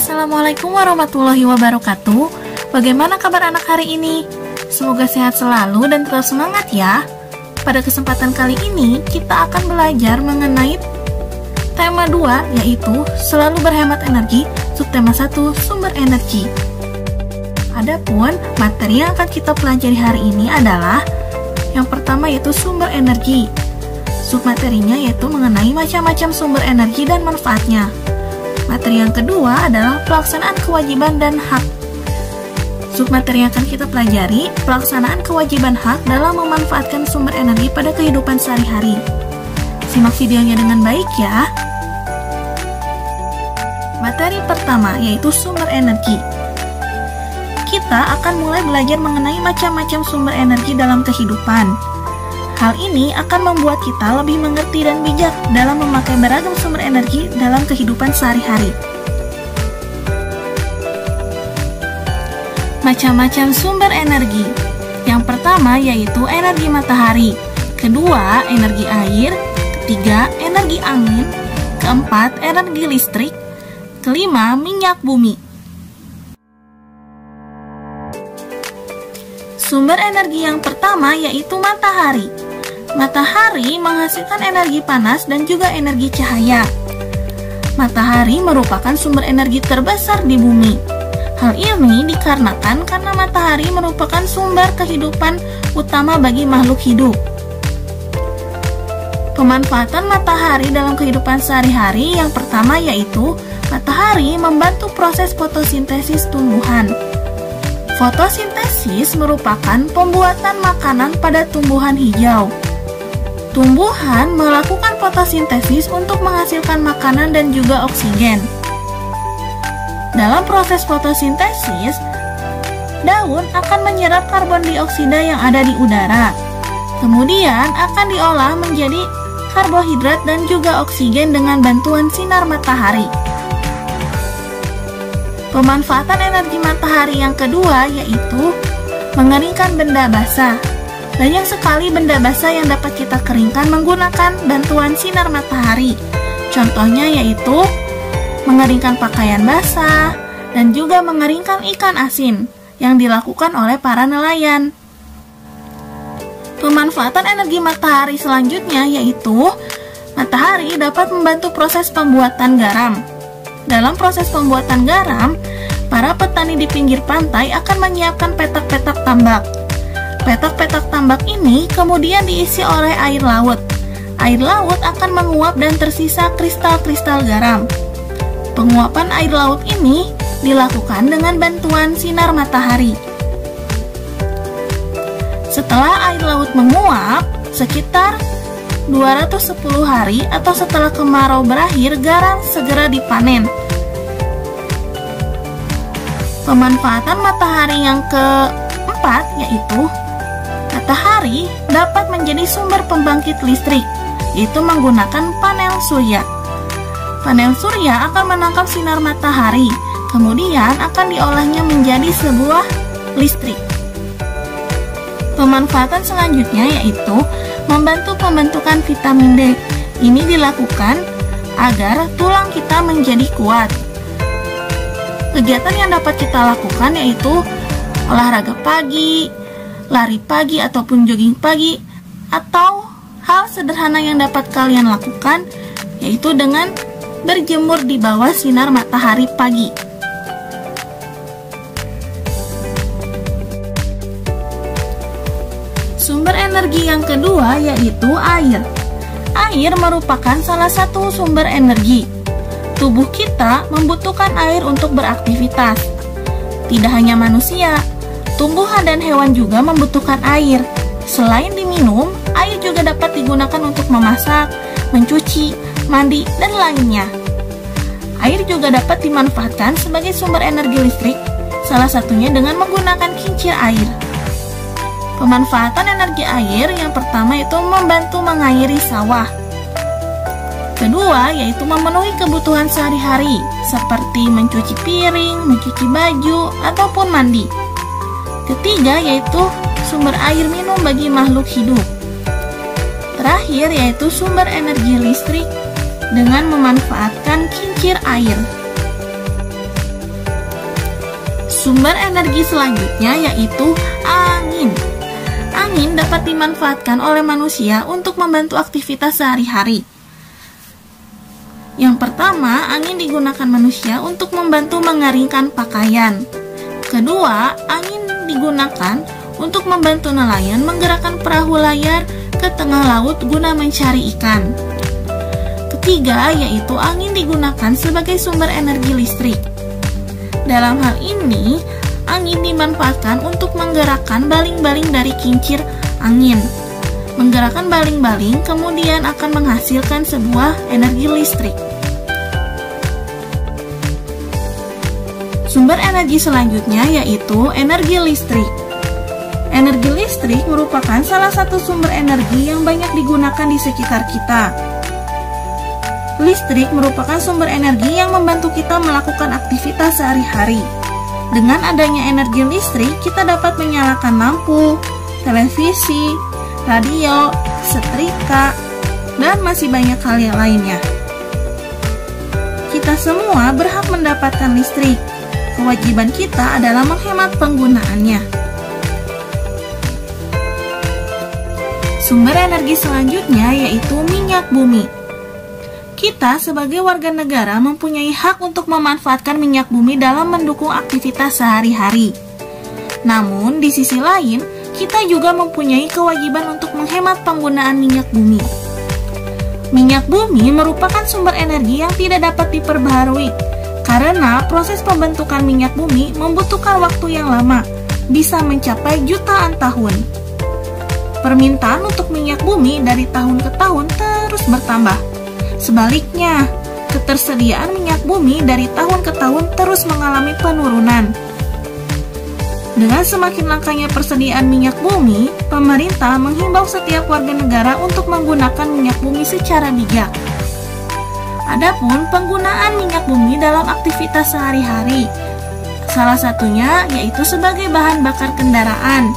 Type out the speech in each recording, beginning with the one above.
Assalamualaikum warahmatullahi wabarakatuh. Bagaimana kabar anak hari ini? Semoga sehat selalu dan tetap semangat ya. Pada kesempatan kali ini kita akan belajar mengenai tema 2, yaitu selalu berhemat energi, subtema 1, sumber energi. Adapun materi yang akan kita pelajari hari ini adalah yang pertama, yaitu sumber energi. Submaterinya yaitu mengenai macam-macam sumber energi dan manfaatnya. Materi yang kedua adalah pelaksanaan kewajiban dan hak. Submateri yang akan kita pelajari, pelaksanaan kewajiban hak dalam memanfaatkan sumber energi pada kehidupan sehari-hari. Simak videonya dengan baik ya. Materi pertama yaitu sumber energi. Kita akan mulai belajar mengenai macam-macam sumber energi dalam kehidupan. Hal ini akan membuat kita lebih mengerti dan bijak dalam memakai beragam sumber energi dalam kehidupan sehari-hari. Macam-macam sumber energi. Yang pertama yaitu energi matahari, kedua energi air, ketiga energi angin, keempat energi listrik, kelima minyak bumi. Sumber energi yang pertama yaitu matahari. Matahari menghasilkan energi panas dan juga energi cahaya. Matahari merupakan sumber energi terbesar di bumi. Hal ini dikarenakan karena matahari merupakan sumber kehidupan utama bagi makhluk hidup. Pemanfaatan matahari dalam kehidupan sehari-hari yang pertama yaitu matahari membantu proses fotosintesis tumbuhan. Fotosintesis merupakan pembuatan makanan pada tumbuhan hijau. Tumbuhan melakukan fotosintesis untuk menghasilkan makanan dan juga oksigen. Dalam proses fotosintesis, daun akan menyerap karbon dioksida yang ada di udara. Kemudian akan diolah menjadi karbohidrat dan juga oksigen dengan bantuan sinar matahari. Pemanfaatan energi matahari yang kedua yaitu mengeringkan benda basah. Banyak sekali benda basah yang dapat kita keringkan menggunakan bantuan sinar matahari. Contohnya yaitu mengeringkan pakaian basah dan juga mengeringkan ikan asin yang dilakukan oleh para nelayan. Pemanfaatan energi matahari selanjutnya yaitu matahari dapat membantu proses pembuatan garam. Dalam proses pembuatan garam, para petani di pinggir pantai akan menyiapkan petak-petak tambak. Petak-petak tambak ini kemudian diisi oleh air laut. Air laut akan menguap dan tersisa kristal-kristal garam. Penguapan air laut ini dilakukan dengan bantuan sinar matahari. Setelah air laut menguap, sekitar 210 hari atau setelah kemarau berakhir, garam segera dipanen. Pemanfaatan matahari yang keempat yaitu matahari dapat menjadi sumber pembangkit listrik, yaitu menggunakan panel surya. Panel surya akan menangkap sinar matahari, kemudian akan diolahnya menjadi sebuah listrik. Pemanfaatan selanjutnya yaitu membantu pembentukan vitamin D. Ini dilakukan agar tulang kita menjadi kuat. Kegiatan yang dapat kita lakukan yaitu olahraga pagi, lari pagi ataupun jogging pagi, atau hal sederhana yang dapat kalian lakukan yaitu dengan berjemur di bawah sinar matahari pagi. Sumber energi yang kedua yaitu air. Air merupakan salah satu sumber energi. Tubuh kita membutuhkan air untuk beraktivitas. Tidak hanya manusia, tumbuhan dan hewan juga membutuhkan air. Selain diminum, air juga dapat digunakan untuk memasak, mencuci, mandi, dan lainnya. Air juga dapat dimanfaatkan sebagai sumber energi listrik, salah satunya dengan menggunakan kincir air. Pemanfaatan energi air yang pertama itu membantu mengairi sawah. Kedua yaitu memenuhi kebutuhan sehari-hari seperti mencuci piring, mencuci baju, ataupun mandi. Ketiga yaitu sumber air minum bagi makhluk hidup. Terakhir yaitu sumber energi listrik dengan memanfaatkan kincir air. Sumber energi selanjutnya yaitu angin. Angin dapat dimanfaatkan oleh manusia untuk membantu aktivitas sehari-hari. Yang pertama, angin digunakan manusia untuk membantu mengeringkan pakaian. Kedua, angin digunakan untuk membantu nelayan menggerakkan perahu layar ke tengah laut guna mencari ikan. Ketiga, yaitu angin digunakan sebagai sumber energi listrik. Dalam hal ini, angin dimanfaatkan untuk menggerakkan baling-baling dari kincir angin. Menggerakkan baling-baling kemudian akan menghasilkan sebuah energi listrik. Sumber energi selanjutnya yaitu energi listrik. Energi listrik merupakan salah satu sumber energi yang banyak digunakan di sekitar kita. Listrik merupakan sumber energi yang membantu kita melakukan aktivitas sehari-hari. Dengan adanya energi listrik, kita dapat menyalakan lampu, televisi, radio, setrika, dan masih banyak hal yang lainnya. Kita semua berhak mendapatkan listrik. Kewajiban kita adalah menghemat penggunaannya. Sumber energi selanjutnya yaitu minyak bumi. Kita sebagai warga negara mempunyai hak untuk memanfaatkan minyak bumi dalam mendukung aktivitas sehari-hari. Namun, di sisi lain, kita juga mempunyai kewajiban untuk menghemat penggunaan minyak bumi. Minyak bumi merupakan sumber energi yang tidak dapat diperbaharui, karena proses pembentukan minyak bumi membutuhkan waktu yang lama, bisa mencapai jutaan tahun. Permintaan untuk minyak bumi dari tahun ke tahun terus bertambah. Sebaliknya, ketersediaan minyak bumi dari tahun ke tahun terus mengalami penurunan. Dengan semakin langkanya persediaan minyak bumi, pemerintah menghimbau setiap warga negara untuk menggunakan minyak bumi secara bijak. Adapun penggunaan minyak bumi dalam aktivitas sehari-hari, salah satunya yaitu sebagai bahan bakar kendaraan,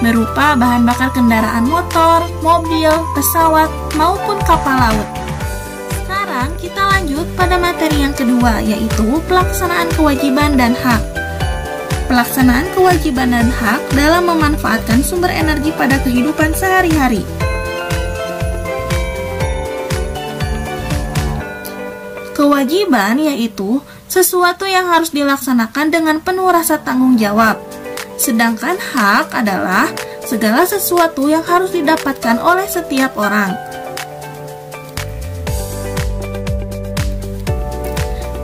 berupa bahan bakar kendaraan motor, mobil, pesawat, maupun kapal laut. Sekarang kita lanjut pada materi yang kedua, yaitu pelaksanaan kewajiban dan hak. Pelaksanaan kewajiban dan hak dalam memanfaatkan sumber energi pada kehidupan sehari-hari. Kewajiban yaitu sesuatu yang harus dilaksanakan dengan penuh rasa tanggung jawab. Sedangkan hak adalah segala sesuatu yang harus didapatkan oleh setiap orang.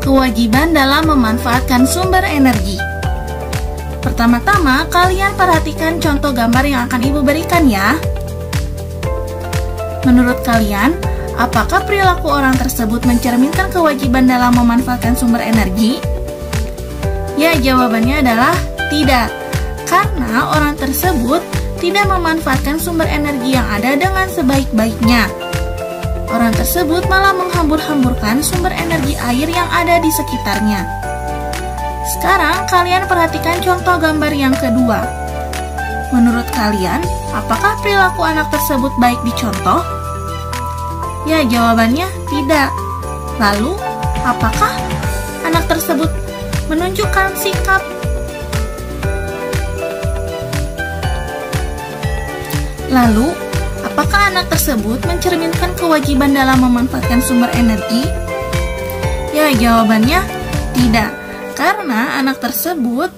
Kewajiban dalam memanfaatkan sumber energi. Pertama-tama, kalian perhatikan contoh gambar yang akan Ibu berikan ya. Menurut kalian, apakah perilaku orang tersebut mencerminkan kewajiban dalam memanfaatkan sumber energi? Ya, jawabannya adalah tidak. Karena orang tersebut tidak memanfaatkan sumber energi yang ada dengan sebaik-baiknya. Orang tersebut malah menghambur-hamburkan sumber energi air yang ada di sekitarnya. Sekarang kalian perhatikan contoh gambar yang kedua. Menurut kalian, apakah perilaku anak tersebut baik dicontoh? Ya, jawabannya tidak. Lalu, apakah anak tersebut menunjukkan sikap? Lalu, apakah anak tersebut mencerminkan kewajiban dalam memanfaatkan sumber energi? Ya, jawabannya tidak. Karena anak tersebut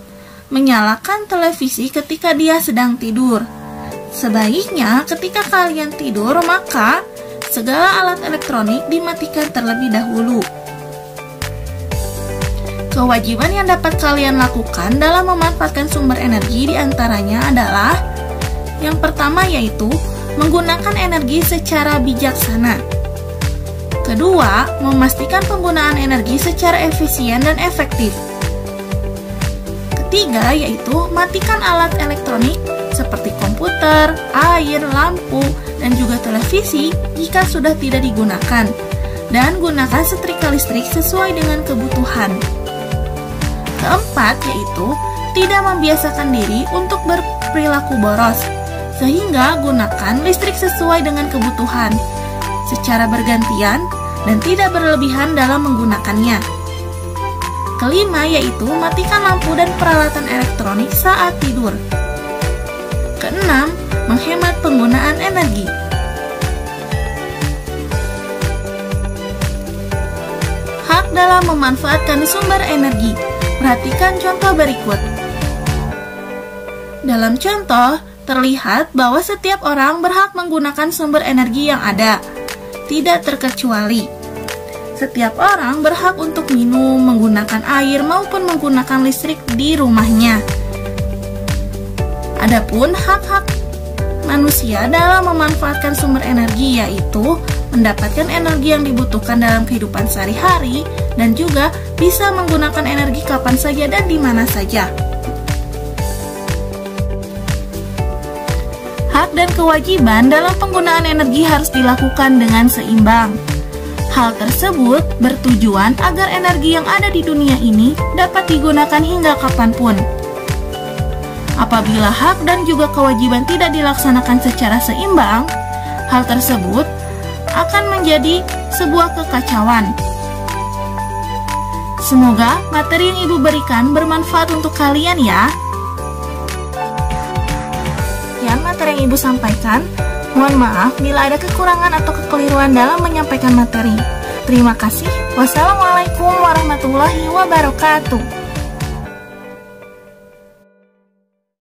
menyalakan televisi ketika dia sedang tidur. Sebaiknya ketika kalian tidur, maka segala alat elektronik dimatikan terlebih dahulu. Kewajiban yang dapat kalian lakukan dalam memanfaatkan sumber energi diantaranya adalah yang pertama yaitu menggunakan energi secara bijaksana. Kedua, memastikan penggunaan energi secara efisien dan efektif. Ketiga, yaitu matikan alat elektronik seperti komputer, air, lampu, dan juga televisi jika sudah tidak digunakan. Dan gunakan setrika listrik sesuai dengan kebutuhan. Keempat, yaitu tidak membiasakan diri untuk berperilaku boros, sehingga gunakan listrik sesuai dengan kebutuhan, secara bergantian dan tidak berlebihan dalam menggunakannya. kelima yaitu matikan lampu dan peralatan elektronik saat tidur. Keenam, menghemat penggunaan energi. Hak dalam memanfaatkan sumber energi. Perhatikan contoh berikut. Dalam contoh, terlihat bahwa setiap orang berhak menggunakan sumber energi yang ada, tidak terkecuali. Setiap orang berhak untuk minum, menggunakan air, maupun menggunakan listrik di rumahnya. Adapun hak-hak manusia dalam memanfaatkan sumber energi yaitu mendapatkan energi yang dibutuhkan dalam kehidupan sehari-hari dan juga bisa menggunakan energi kapan saja dan di mana saja. Hak dan kewajiban dalam penggunaan energi harus dilakukan dengan seimbang. Hal tersebut bertujuan agar energi yang ada di dunia ini dapat digunakan hingga kapanpun. Apabila hak dan juga kewajiban tidak dilaksanakan secara seimbang, hal tersebut akan menjadi sebuah kekacauan. Semoga materi yang Ibu berikan bermanfaat untuk kalian ya. Sekian materi yang Ibu sampaikan. Mohon maaf bila ada kekurangan atau kekeliruan dalam menyampaikan materi. Terima kasih. Wassalamualaikum warahmatullahi wabarakatuh.